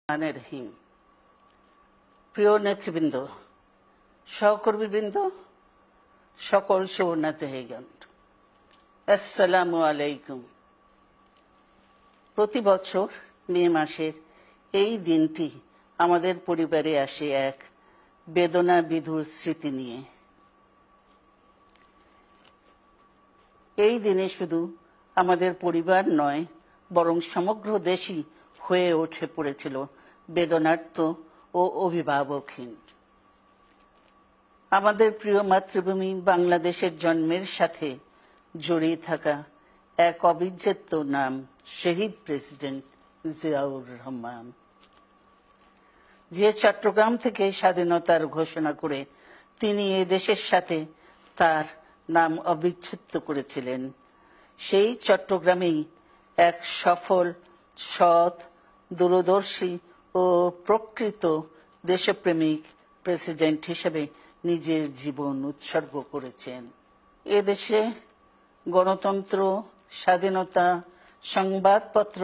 রহিম। প্রিয় নেতৃবৃন্দ, সহকর্মীবৃন্দ, সকল শরণার্থীগণ, আসসালামু আলাইকুম। প্রতি বছর মে মাসের এই দিনটি আমাদের পরিবারে আসে এক বেদনা বিধুর স্মৃতি নিয়ে। এই দিনে শুধু আমাদের পরিবার নয়, বরং সমগ্র দেশই হয়ে উঠে পড়েছিল বেদনার্ত ও অভিভাবকহীন। আমাদের প্রিয় মাতৃভূমি বাংলাদেশের জন্মের সাথে জড়িয়ে থাকা এক অবিচ্ছেদ্য নাম শহীদ প্রেসিডেন্ট জিয়াউর রহমান, যে চট্টগ্রাম থেকে স্বাধীনতার ঘোষণা করে তিনি এ দেশের সাথে তার নাম অবিচ্ছেদ্য করেছিলেন। সেই চট্টগ্রামেই এক সফল, সৎ, দূরদর্শী ও প্রকৃত দেশপ্রেমিক প্রেসিডেন্ট হিসেবে নিজের জীবন উৎসর্গ করেছেন। এদেশে গণতন্ত্র, স্বাধীনতা, সংবাদপত্র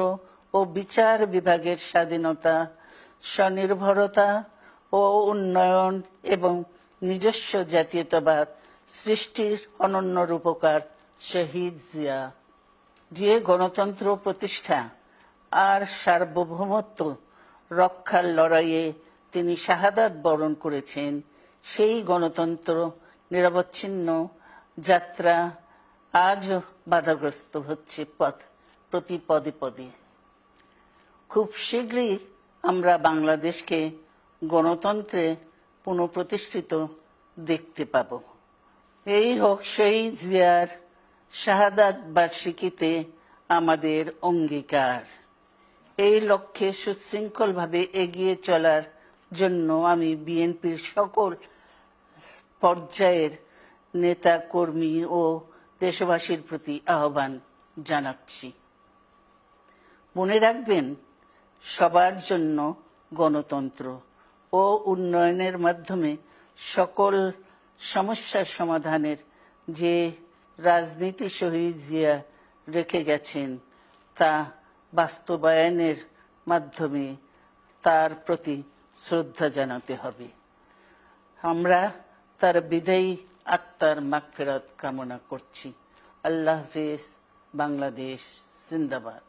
ও বিচার বিভাগের স্বাধীনতা, স্বনির্ভরতা ও উন্নয়ন এবং নিজস্ব জাতীয়তাবাদ সৃষ্টির অনন্য রূপকার শহীদ জিয়া, যে গণতন্ত্র প্রতিষ্ঠা আর সার্বভৌমত্ব রক্ষার লড়াইয়ে তিনি শাহাদাত বরণ করেছেন, সেই গণতন্ত্র নিরবচ্ছিন্ন যাত্রা আজও বাধাগ্রস্ত হচ্ছে প্রতি পদে পদে। খুব শীঘ্রই আমরা বাংলাদেশকে গণতন্ত্রে পুনঃপ্রতিষ্ঠিত দেখতে পাব। এই হোক শহীদ জিয়ার শাহাদাত বার্ষিকীতে আমাদের অঙ্গীকার। এই লক্ষ্যে সুশৃঙ্খলভাবে এগিয়ে চলার জন্য আমি বিএনপির সকল পর্যায়ের নেতা কর্মী ও দেশবাসীর প্রতি আহ্বান জানাচ্ছি। মনে রাখবেন, সবার জন্য গণতন্ত্র ও উন্নয়নের মাধ্যমে সকল সমস্যার সমাধানের যে রাজনীতি শহীদ জিয়া রেখে গেছেন, তা বাস্তবায়নের মাধ্যমে তার প্রতি শ্রদ্ধা জানাতে হবে। আমরা তার বিদায়ী আত্মার মাগফিরাত কামনা করছি। আল্লাহ হাফেজ। বাংলাদেশ জিন্দাবাদ।